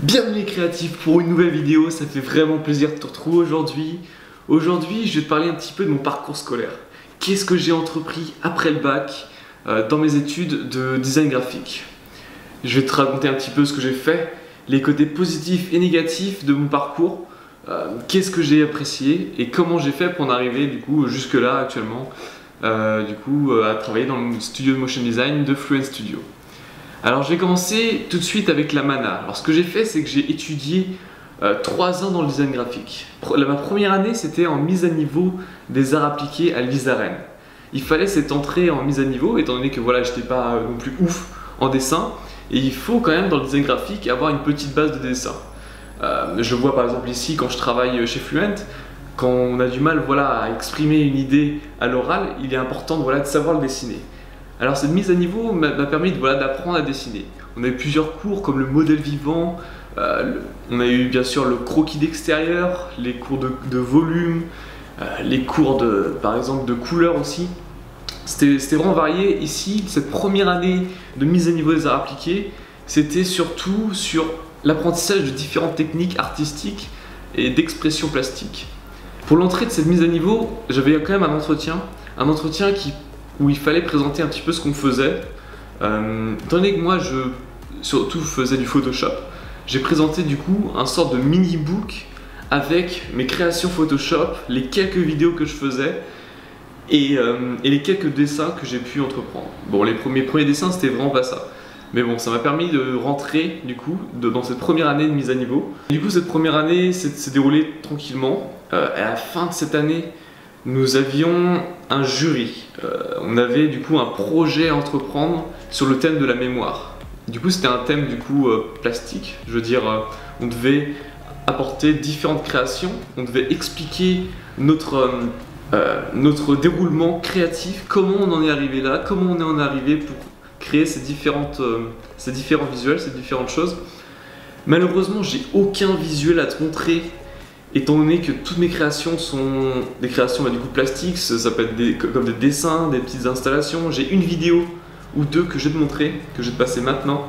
Bienvenue les créatifs pour une nouvelle vidéo, ça fait vraiment plaisir de te retrouver aujourd'hui. Aujourd'hui, je vais te parler un petit peu de mon parcours scolaire. Qu'est-ce que j'ai entrepris après le bac dans mes études de design graphique. Je vais te raconter un petit peu ce que j'ai fait, les côtés positifs et négatifs de mon parcours, qu'est-ce que j'ai apprécié et comment j'ai fait pour en arriver du coup jusque là actuellement à travailler dans le studio de motion design de Fluent Studio. Alors je vais commencer tout de suite avec la mana. Alors ce que j'ai fait, c'est que j'ai étudié 3 ans dans le design graphique. Ma première année, c'était en mise à niveau des arts appliqués à l'ISAREN. Il fallait cette entrée en mise à niveau, étant donné que voilà, j'étais pas non plus ouf en dessin. Et il faut quand même dans le design graphique avoir une petite base de dessin. Je vois par exemple ici, quand je travaille chez Fluent, quand on a du mal à exprimer une idée à l'oral, il est important de savoir le dessiner. Alors cette mise à niveau m'a permis d'apprendre à dessiner. On a eu plusieurs cours comme le modèle vivant, on a eu bien sûr le croquis d'extérieur, les cours de volume, les cours par exemple de couleur aussi. C'était vraiment varié. Ici, cette première année de mise à niveau des arts appliqués, c'était surtout sur l'apprentissage de différentes techniques artistiques et d'expression plastique. Pour l'entrée de cette mise à niveau, j'avais quand même un entretien où il fallait présenter un petit peu ce qu'on faisait. Étant donné que moi je surtout faisais du Photoshop, j'ai présenté du coup un sorte de mini-book avec mes créations Photoshop, les quelques vidéos que je faisais et les quelques dessins que j'ai pu entreprendre. Bon, mes premiers dessins c'était vraiment pas ça. Mais bon, ça m'a permis de rentrer du coup dans cette première année de mise à niveau. Du coup, cette première année s'est déroulée tranquillement. À la fin de cette année, nous avions un jury. On avait du coup un projet à entreprendre sur le thème de la mémoire. Du coup, c'était un thème plastique. Je veux dire, on devait apporter différentes créations. On devait expliquer notre déroulement créatif, comment on en est arrivé là, comment on en est arrivé pour créer ces différents visuels, ces différentes choses. Malheureusement, j'ai aucun visuel à te montrer, étant donné que toutes mes créations sont des créations plastiques. Ça peut être comme des dessins, des petites installations. J'ai une vidéo ou deux que je vais te montrer, que je vais te passer maintenant,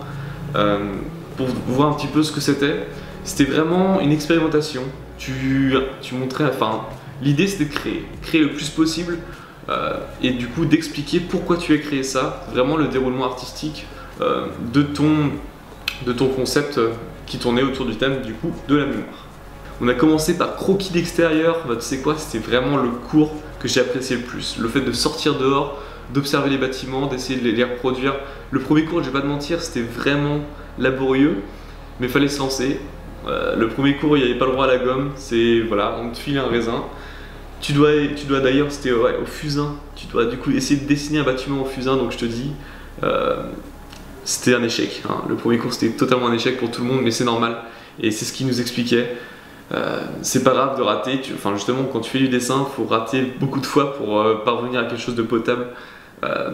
pour voir un petit peu ce que c'était. C'était vraiment une expérimentation. Tu montrais, l'idée c'était de créer le plus possible et du coup d'expliquer pourquoi tu as créé ça, vraiment le déroulement artistique de ton concept qui tournait autour du thème de la mémoire. On a commencé par croquis d'extérieur. Tu sais quoi, c'était vraiment le cours que j'ai apprécié le plus. Le fait de sortir dehors, d'observer les bâtiments, d'essayer de les reproduire. Le premier cours, je vais pas te mentir, c'était vraiment laborieux, mais il fallait se lancer. Le premier cours, il n'y avait pas le droit à la gomme. On te file un raisin. Tu dois d'ailleurs, c'était au fusain. Tu dois du coup essayer de dessiner un bâtiment au fusain. Donc je te dis, c'était un échec. Le premier cours, c'était totalement un échec pour tout le monde, mais c'est normal. Et c'est ce qu'il nous expliquait. C'est pas grave de rater, justement quand tu fais du dessin, il faut rater beaucoup de fois pour parvenir à quelque chose de potable.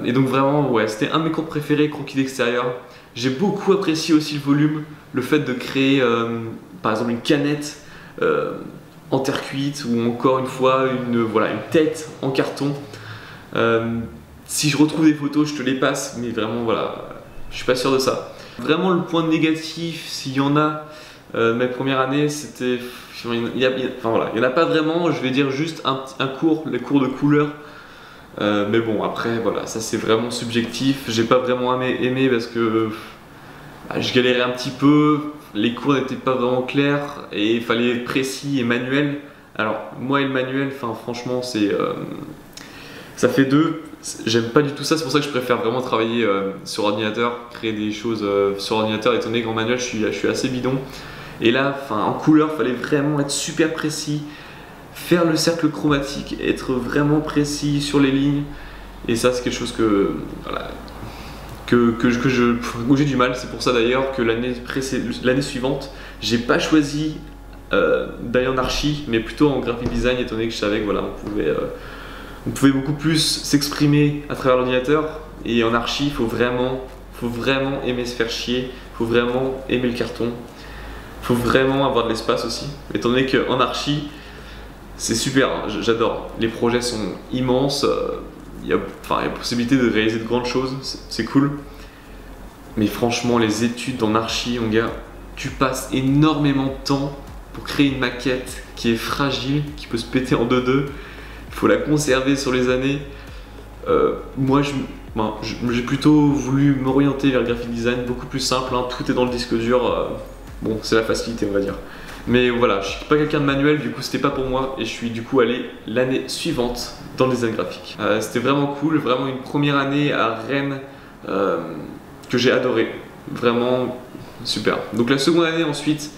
Et donc vraiment, c'était un de mes cours préférés, croquis d'extérieur. J'ai beaucoup apprécié aussi le volume, le fait de créer par exemple une canette en terre cuite ou encore une fois une tête en carton. Si je retrouve des photos, je te les passe, mais vraiment je suis pas sûr de ça. Vraiment le point négatif, s'il y en a, mes premières années, c'était... il n'y en a pas vraiment, je vais dire juste un cours, les cours de couleur. Mais bon, après, ça c'est vraiment subjectif. J'ai pas vraiment aimé parce que je galérais un petit peu, les cours n'étaient pas vraiment clairs et il fallait être précis et manuel. Alors, moi et le manuel, franchement, ça fait deux. J'aime pas du tout ça, c'est pour ça que je préfère vraiment travailler sur ordinateur, créer des choses sur ordinateur, étant donné qu'en manuel, je suis assez bidon. Et là, en couleur, il fallait vraiment être super précis, faire le cercle chromatique, être vraiment précis sur les lignes. Et ça, c'est quelque chose où j'ai du mal. C'est pour ça d'ailleurs que l'année suivante, j'ai pas choisi d'aller en archi, mais plutôt en graphic design, étant donné que je savais que on pouvait beaucoup plus s'exprimer à travers l'ordinateur. Et en archi, il faut vraiment aimer se faire chier, il faut vraiment aimer le carton. Il faut vraiment avoir de l'espace aussi, étant donné qu'en archi, c'est super, j'adore. Les projets sont immenses, il y a possibilité de réaliser de grandes choses, c'est cool. Mais franchement, les études en archi, mon gars, tu passes énormément de temps pour créer une maquette qui est fragile, qui peut se péter en deux. Il faut la conserver sur les années. Moi, j'ai plutôt voulu m'orienter vers le graphic design, beaucoup plus simple, hein, tout est dans le disque dur. Bon, c'est la facilité, on va dire. Mais voilà, je suis pas quelqu'un de manuel, du coup c'était pas pour moi et je suis du coup allé l'année suivante dans le design graphique. C'était vraiment cool, vraiment une première année à Rennes que j'ai adoré, vraiment super. Donc la seconde année ensuite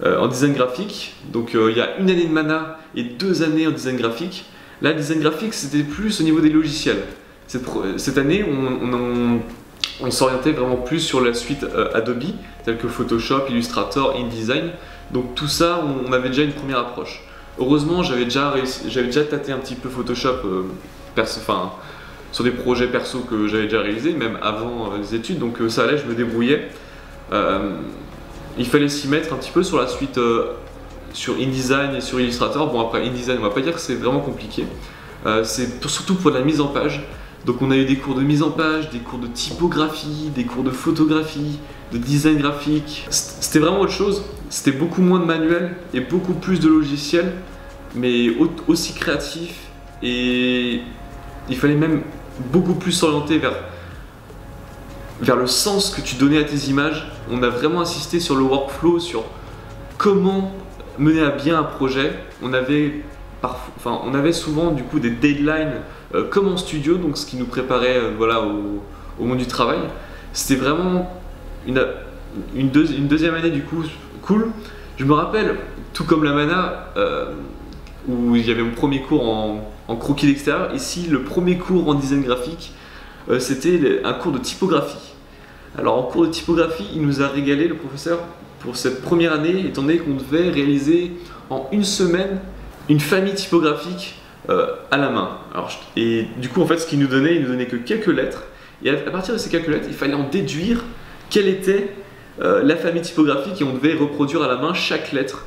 en design graphique, donc il y a une année de mana et 2 années en design graphique. Là, le design graphique c'était plus au niveau des logiciels. Cette année on s'orientait vraiment plus sur la suite Adobe, telle que Photoshop, Illustrator, InDesign. Donc tout ça, on avait déjà une première approche. Heureusement, j'avais déjà tâté un petit peu Photoshop sur des projets perso que j'avais déjà réalisés, même avant les études, donc ça allait, je me débrouillais. Il fallait s'y mettre un petit peu sur la suite sur InDesign et sur Illustrator. Bon, après InDesign, on va pas dire que c'est vraiment compliqué. C'est surtout pour la mise en page. Donc on a eu des cours de mise en page, des cours de typographie, des cours de photographie, de design graphique. C'était vraiment autre chose. C'était beaucoup moins de manuel et beaucoup plus de logiciels, mais aussi créatif. Et il fallait même beaucoup plus s'orienter vers le sens que tu donnais à tes images. On a vraiment insisté sur le workflow, sur comment mener à bien un projet. On avait souvent du coup des deadlines comme en studio, donc ce qui nous préparait voilà, au monde du travail. C'était vraiment une deuxième année du coup cool. Je me rappelle, tout comme la mana, où il y avait mon premier cours en croquis d'extérieur, ici le premier cours en design graphique, c'était un cours de typographie. Alors en cours de typographie, il nous a régalé le professeur pour cette première année, étant donné qu'on devait réaliser en une semaine une famille typographique à la main. Et du coup, en fait, ce qu'il nous donnait, il nous donnait que quelques lettres. Et à partir de ces quelques lettres, il fallait en déduire quelle était la famille typographique et on devait reproduire à la main chaque lettre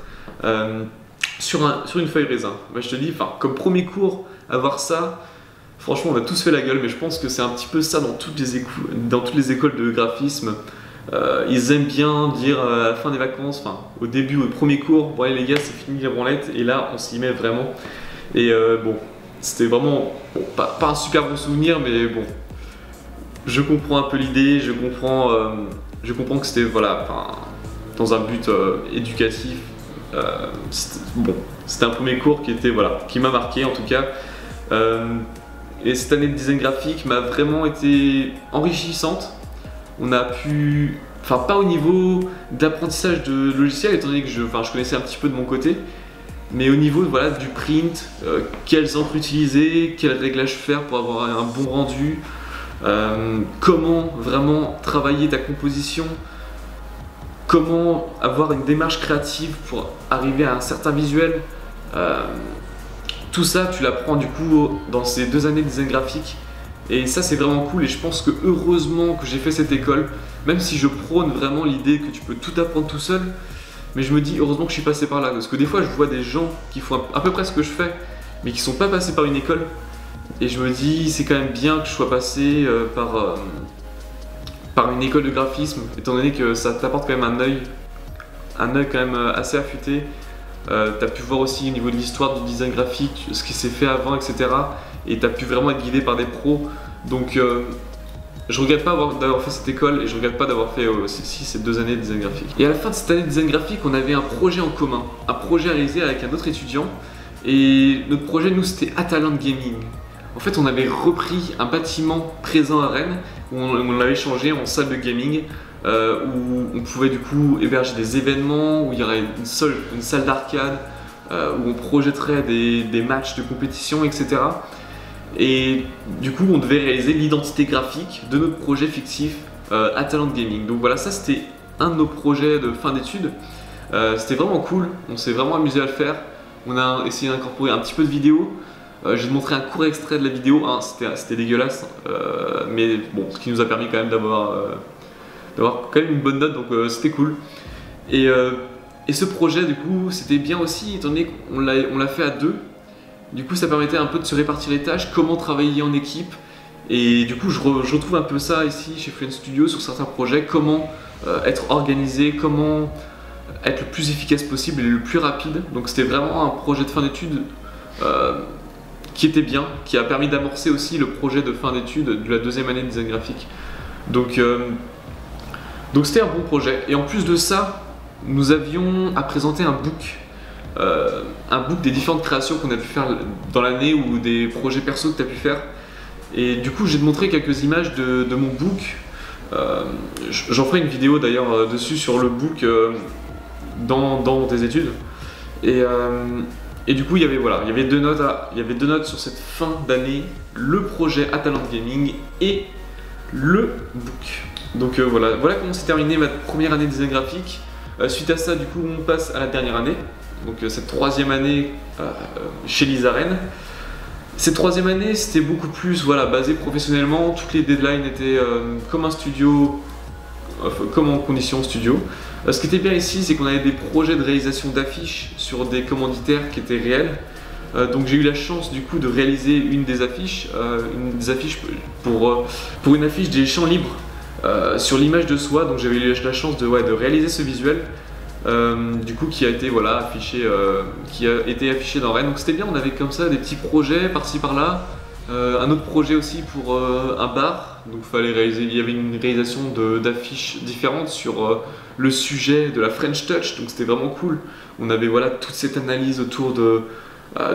sur une feuille raisin. Bah, je te dis, comme premier cours, avoir ça, franchement, on a tous fait la gueule, mais je pense que c'est un petit peu ça dans toutes les écoles de graphisme. Ils aiment bien dire à la fin des vacances, au début, au premier cours, bon allez les gars, c'est fini les branlettes, et là on s'y met vraiment. Et bon, c'était vraiment pas un super bon souvenir, mais bon, je comprends un peu l'idée, je comprends que c'était voilà, dans un but éducatif. C'était un premier cours qui m'a marqué en tout cas. Et cette année de design graphique m'a vraiment été enrichissante. On a pu, pas au niveau d'apprentissage de logiciel, étant donné que je connaissais un petit peu de mon côté, mais au niveau du print, quelles encres utiliser, quels réglages faire pour avoir un bon rendu, comment vraiment travailler ta composition, comment avoir une démarche créative pour arriver à un certain visuel. Tout ça, tu l'apprends du coup dans ces 2 années de design graphique. Et ça c'est vraiment cool et je pense que heureusement que j'ai fait cette école, même si je prône vraiment l'idée que tu peux tout apprendre tout seul, mais je me dis heureusement que je suis passé par là, parce que des fois je vois des gens qui font à peu près ce que je fais, mais qui sont pas passés par une école, et je me dis c'est quand même bien que je sois passé par une école de graphisme, étant donné que ça t'apporte quand même un œil quand même assez affûté. Tu as pu voir aussi au niveau de l'histoire du design graphique, ce qui s'est fait avant, etc. Et tu as pu vraiment être guidé par des pros. Donc je regrette pas d'avoir fait cette école et je regrette pas d'avoir fait aussi ces 2 années de design graphique. Et à la fin de cette année de design graphique, on avait un projet en commun, un projet à réaliser avec un autre étudiant. Et notre projet, nous, c'était Atalant Gaming. En fait, on avait repris un bâtiment présent à Rennes, où on l'avait changé en salle de gaming, où on pouvait du coup héberger des événements, où il y aurait une salle d'arcade, où on projetterait des matchs de compétition, etc. Et du coup, on devait réaliser l'identité graphique de notre projet fictif Atalant Gaming. Donc voilà, ça c'était un de nos projets de fin d'études. C'était vraiment cool, on s'est vraiment amusé à le faire. On a essayé d'incorporer un petit peu de vidéo. Je vais te montrer un court extrait de la vidéo, c'était dégueulasse, mais bon, ce qui nous a permis quand même d'avoir quand même une bonne note, donc c'était cool. Et ce projet, du coup, c'était bien aussi, étant donné qu'on l'a fait à 2. Du coup, ça permettait un peu de se répartir les tâches, comment travailler en équipe. Et du coup, je retrouve un peu ça ici chez Fluent Studio sur certains projets, comment être organisé, comment être le plus efficace possible et le plus rapide. Donc c'était vraiment un projet de fin d'études qui était bien, qui a permis d'amorcer aussi le projet de fin d'études de la deuxième année de design graphique. Donc c'était un bon projet. Et en plus de ça, nous avions à présenter un book des différentes créations qu'on a pu faire dans l'année ou des projets perso que tu as pu faire. Et du coup, j'ai montré quelques images de mon book. J'en ferai une vidéo d'ailleurs dessus sur le book dans tes études. Et du coup, il y avait deux notes sur cette fin d'année, le projet Atalante Gaming et le book. Donc voilà comment s'est terminée ma première année de design graphique. Suite à ça, du coup, on passe à la dernière année, donc cette troisième année chez Lizaren. Cette troisième année, c'était beaucoup plus basé professionnellement. Toutes les deadlines étaient comme un studio, comme en condition studio. Ce qui était bien ici, c'est qu'on avait des projets de réalisation d'affiches sur des commanditaires qui étaient réels. Donc j'ai eu la chance du coup de réaliser une des affiches pour une affiche des champs libres sur l'image de soi. Donc j'avais eu la chance de réaliser ce visuel. Du coup qui a été affiché dans Rennes. Donc c'était bien, on avait comme ça des petits projets par-ci par-là. Un autre projet aussi pour un bar, donc il y avait une réalisation d'affiches différentes sur le sujet de la French Touch, donc c'était vraiment cool. On avait toute cette analyse autour de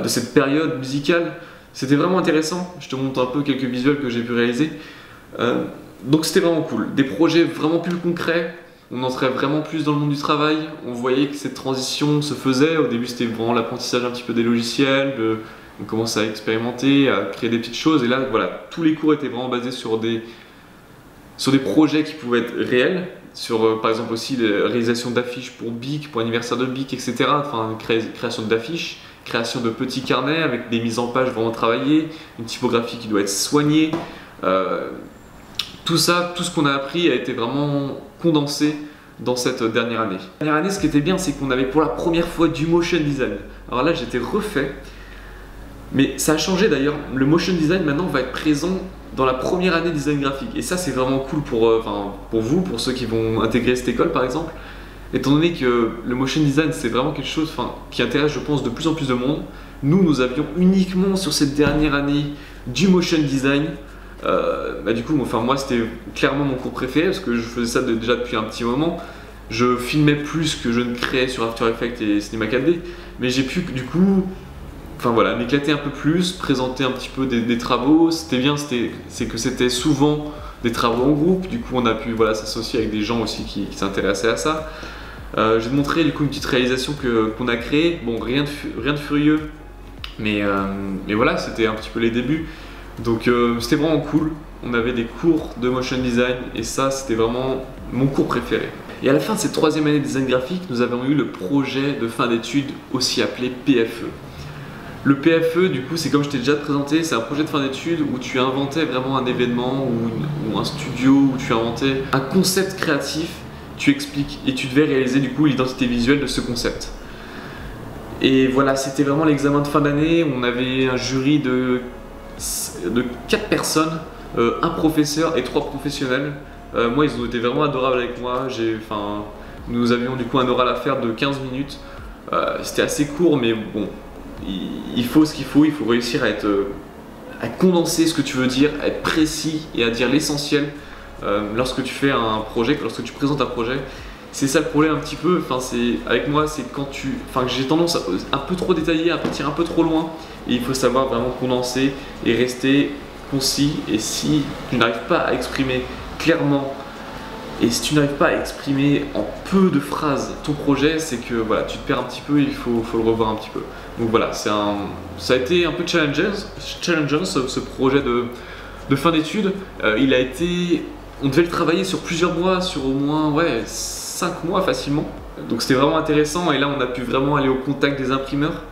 cette période musicale, c'était vraiment intéressant. Je te montre un peu quelques visuels que j'ai pu réaliser. Donc c'était vraiment cool, des projets vraiment plus concrets. On entrait vraiment plus dans le monde du travail, on voyait que cette transition se faisait. Au début c'était vraiment l'apprentissage un petit peu des logiciels, on commençait à expérimenter, à créer des petites choses, et là tous les cours étaient vraiment basés sur des projets qui pouvaient être réels, sur par exemple aussi la réalisation d'affiches pour BIC, pour l'anniversaire de BIC, etc. Enfin, création d'affiches, création de petits carnets avec des mises en page vraiment travaillées, une typographie qui doit être soignée. Tout ça, tout ce qu'on a appris a été vraiment condensé dans cette dernière année. La dernière année, ce qui était bien, c'est qu'on avait pour la première fois du motion design. Alors là, j'étais refait, mais ça a changé d'ailleurs. Le motion design maintenant va être présent dans la première année de design graphique. Et ça, c'est vraiment cool pour vous, pour ceux qui vont intégrer cette école par exemple. Étant donné que le motion design, c'est vraiment quelque chose qui intéresse, je pense, de plus en plus de monde. Nous avions uniquement sur cette dernière année du motion design. Du coup, moi c'était clairement mon cours préféré parce que je faisais ça déjà depuis un petit moment. Je filmais plus que je ne créais sur After Effects et Cinema 4D, mais j'ai pu du coup m'éclater un peu plus, présenter un petit peu des travaux. C'était bien, c'est que c'était souvent des travaux en groupe, du coup on a pu s'associer avec des gens aussi qui s'intéressaient à ça. Je vais te montrer du coup une petite réalisation qu'on a créée. Bon, rien de furieux, mais voilà, c'était un petit peu les débuts. Donc c'était vraiment cool. On avait des cours de motion design et ça c'était vraiment mon cours préféré. Et à la fin de cette troisième année de design graphique, nous avons eu le projet de fin d'études, aussi appelé PFE. Le PFE, du coup, c'est comme je t'ai déjà présenté, c'est un projet de fin d'études où tu inventais vraiment un événement ou un studio, où tu inventais un concept créatif, tu expliques et tu devais réaliser du coup l'identité visuelle de ce concept. Et voilà, c'était vraiment l'examen de fin d'année. On avait un jury de 4 personnes, un professeur et 3 professionnels. Moi, ils ont été vraiment adorables avec moi. Nous avions du coup un oral à faire de 15 minutes. C'était assez court, mais bon, il faut ce qu'il faut. Il faut réussir à condenser ce que tu veux dire, à être précis et à dire l'essentiel lorsque tu fais un projet, lorsque tu présentes un projet. C'est ça le problème un petit peu. Avec moi, c'est que j'ai tendance à un peu trop détailler, à partir un peu trop loin. Et il faut savoir vraiment condenser et rester concis. Et si tu n'arrives pas à exprimer clairement et si tu n'arrives pas à exprimer en peu de phrases ton projet, c'est que tu te perds un petit peu et il faut le revoir un petit peu. Donc voilà, ça a été un peu challengeant ce projet de fin d'études. On devait le travailler sur plusieurs mois, sur au moins 5 mois facilement. Donc c'était vraiment intéressant et là on a pu vraiment aller au contact des imprimeurs,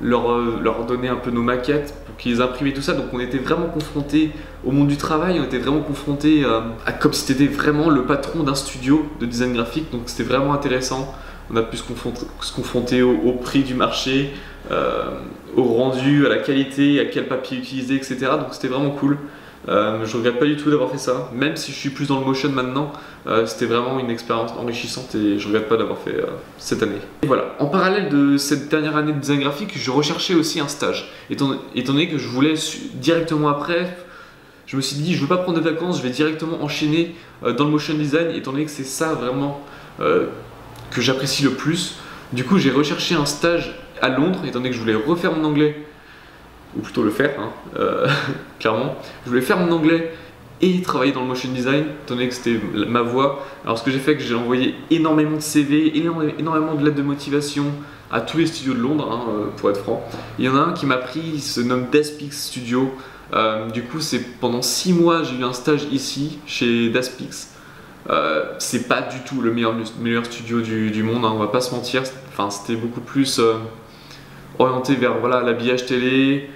leur donner un peu nos maquettes pour qu'ils imprimaient tout ça. Donc on était vraiment confrontés au monde du travail, on était vraiment confrontés à comme si c'était vraiment le patron d'un studio de design graphique. Donc c'était vraiment intéressant. On a pu se confronter au prix du marché, au rendu, à la qualité, à quel papier utiliser, etc. Donc c'était vraiment cool. Je regrette pas du tout d'avoir fait ça, même si je suis plus dans le motion maintenant. C'était vraiment une expérience enrichissante et je regrette pas d'avoir fait cette année. Et voilà, en parallèle de cette dernière année de design graphique, je recherchais aussi un stage. Étant donné que je voulais directement après, je me suis dit je veux pas prendre de vacances, je vais directement enchaîner dans le motion design, étant donné que c'est ça vraiment que j'apprécie le plus. Du coup j'ai recherché un stage à Londres, étant donné que je voulais refaire mon anglais, ou plutôt le faire, hein, clairement. Je voulais faire mon anglais et travailler dans le motion design, étant donné que c'était ma voie. Alors ce que j'ai fait, que j'ai envoyé énormément de CV, énormément de lettres de motivation à tous les studios de Londres, hein, pour être franc. Il y en a un qui m'a pris, il se nomme Daspix Studio. Du coup, c'est pendant 6 mois, j'ai eu un stage ici, chez Daspix. C'est pas du tout le meilleur studio du monde, hein, on va pas se mentir. Enfin, c'était beaucoup plus orienté vers voilà, l'habillage télé.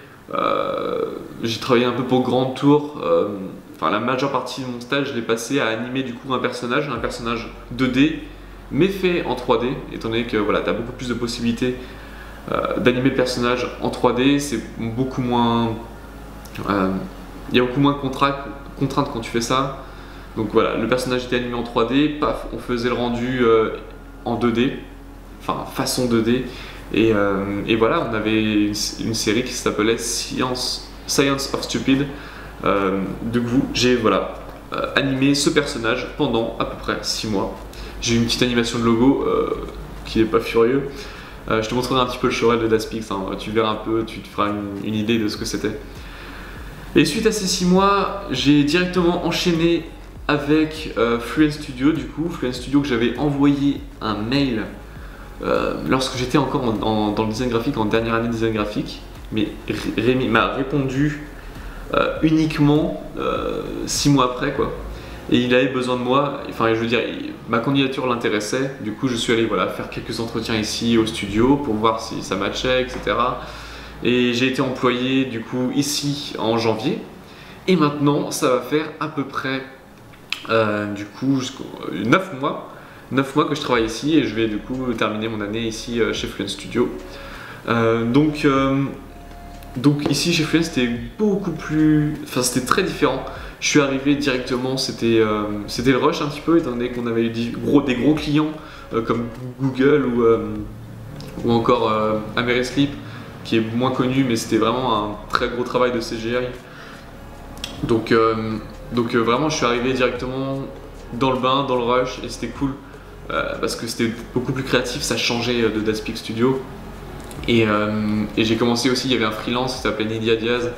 J'ai travaillé un peu pour Grand Tour. Enfin, la majeure partie de mon stage, je l'ai passé à animer du coup un personnage 2D, mais fait en 3D, étant donné que voilà, tu as beaucoup plus de possibilités d'animer le personnage en 3D. C'est beaucoup moins. Il y a beaucoup moins de contraintes quand tu fais ça. Donc voilà, le personnage était animé en 3D, paf, on faisait le rendu en 2D, enfin façon 2D. Et voilà, on avait une série qui s'appelait Science of Stupid. Du coup, j'ai voilà, animé ce personnage pendant à peu près 6 mois. J'ai eu une petite animation de logo qui n'est pas furieux. Je te montrerai un petit peu le showreel de Daspix, hein. Tu verras un peu, tu te feras une idée de ce que c'était. Et suite à ces 6 mois, j'ai directement enchaîné avec Fluent Studio. Du coup, Fluent Studio que j'avais envoyé un mail lorsque j'étais encore dans le design graphique, en dernière année de design graphique. Mais Rémi m'a répondu uniquement 6 mois après, quoi. Et il avait besoin de moi, enfin je veux dire, ma candidature l'intéressait. Du coup je suis allé voilà, faire quelques entretiens ici au studio pour voir si ça matchait, etc. Et j'ai été employé du coup ici en janvier. Et maintenant ça va faire à peu près du coup 9 mois. 9 mois que je travaille ici et je vais du coup terminer mon année ici chez Fluent Studio. Donc ici chez Fluent c'était beaucoup plus... Enfin c'était très différent. Je suis arrivé directement, c'était le rush un petit peu, étant donné qu'on avait eu des gros clients comme Google ou encore Amerisleep, qui est moins connu, mais c'était vraiment un très gros travail de CGI. Donc vraiment je suis arrivé directement dans le bain, dans le rush, et c'était cool parce que c'était beaucoup plus créatif, ça changeait de Daspix Studio. Et j'ai commencé aussi, il y avait un freelance qui s'appelait Nidia Diaz,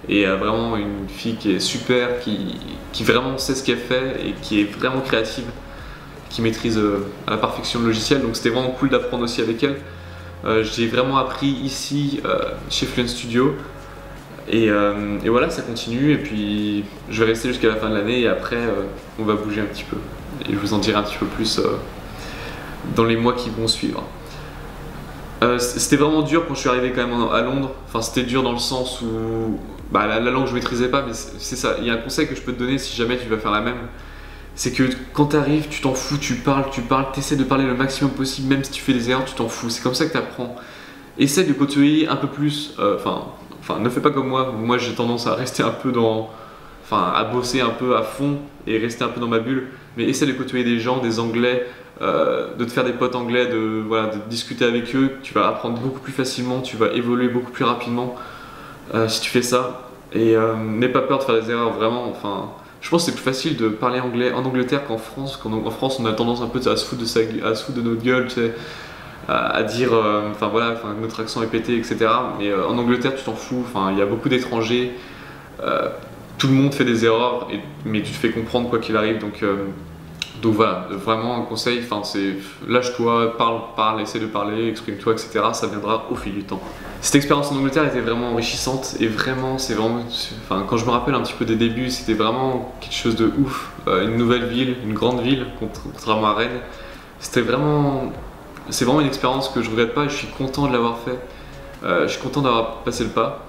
et vraiment une fille qui est super, qui vraiment sait ce qu'elle fait et qui est vraiment créative, qui maîtrise à la perfection le logiciel. Donc c'était vraiment cool d'apprendre aussi avec elle. J'ai vraiment appris ici chez Fluent Studio. Et voilà, ça continue, et puis je vais rester jusqu'à la fin de l'année, et après on va bouger un petit peu. Et je vous en dirai un petit peu plus dans les mois qui vont suivre. C'était vraiment dur quand je suis arrivé quand même à Londres. Enfin c'était dur dans le sens où bah, la langue je maîtrisais pas, mais c'est ça. Il y a un conseil que je peux te donner si jamais tu vas faire la même. C'est que quand tu arrives, tu t'en fous, tu parles, t'essaies de parler le maximum possible, même si tu fais des erreurs, tu t'en fous. C'est comme ça que tu apprends. Essaie de côtoyer un peu plus, enfin ne fais pas comme moi. Moi j'ai tendance à rester un peu à bosser un peu à fond et rester un peu dans ma bulle. Mais essaie de côtoyer des gens, des Anglais, de te faire des potes anglais, de discuter avec eux. Tu vas apprendre beaucoup plus facilement, tu vas évoluer beaucoup plus rapidement si tu fais ça. Et n'aie pas peur de faire des erreurs, vraiment. Enfin, je pense que c'est plus facile de parler anglais en Angleterre qu'en France. En France, on a tendance un peu à se foutre de notre gueule, tu sais, à dire, notre accent est pété, etc. Mais en Angleterre, tu t'en fous. Enfin, il y a beaucoup d'étrangers. Tout le monde fait des erreurs, mais tu te fais comprendre quoi qu'il arrive. Donc voilà, vraiment un conseil, c'est lâche-toi, parle, essaie de parler, exprime-toi, etc. Ça viendra au fil du temps. Cette expérience en Angleterre était vraiment enrichissante et vraiment, quand je me rappelle un petit peu des débuts, c'était vraiment quelque chose de ouf. Une nouvelle ville, une grande ville, contrairement à Rennes. C'est vraiment une expérience que je regrette pas et je suis content de l'avoir fait. Je suis content d'avoir passé le pas.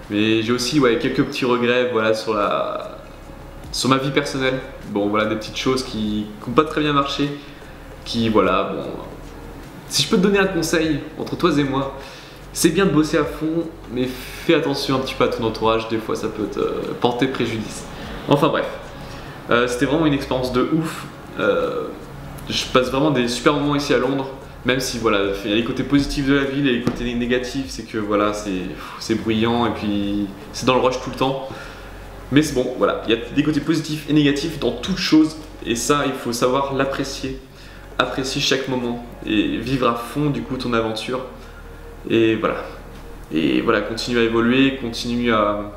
Mais j'ai aussi quelques petits regrets sur ma vie personnelle. Bon voilà, des petites choses qui n'ont pas très bien marché. Si je peux te donner un conseil entre toi et moi, c'est bien de bosser à fond, mais fais attention un petit peu à ton entourage, des fois ça peut te porter préjudice. Enfin bref, c'était vraiment une expérience de ouf. Je passe vraiment des super moments ici à Londres, même si voilà, il y a les côtés positifs de la ville et les côtés négatifs, c'est que voilà, c'est bruyant et puis c'est dans le rush tout le temps. Mais c'est bon, voilà, il y a des côtés positifs et négatifs dans toute chose, et ça, il faut savoir l'apprécier, apprécier chaque moment et vivre à fond du coup ton aventure. Et voilà, continue à évoluer, continue à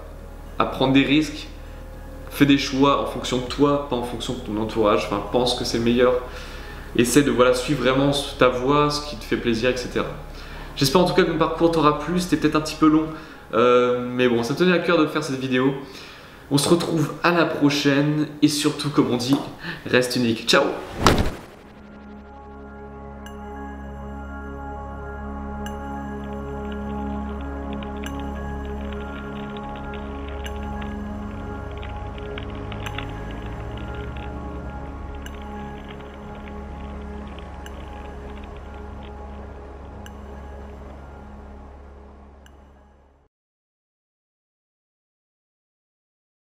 prendre des risques, fais des choix en fonction de toi, pas en fonction de ton entourage, enfin, pense que c'est le meilleur. Essaie de voilà, suivre vraiment ta voie, ce qui te fait plaisir, etc. J'espère en tout cas que mon parcours t'aura plu, c'était peut-être un petit peu long, mais bon, ça me tenait à cœur de faire cette vidéo. On se retrouve à la prochaine, et surtout, comme on dit, reste unique. Ciao!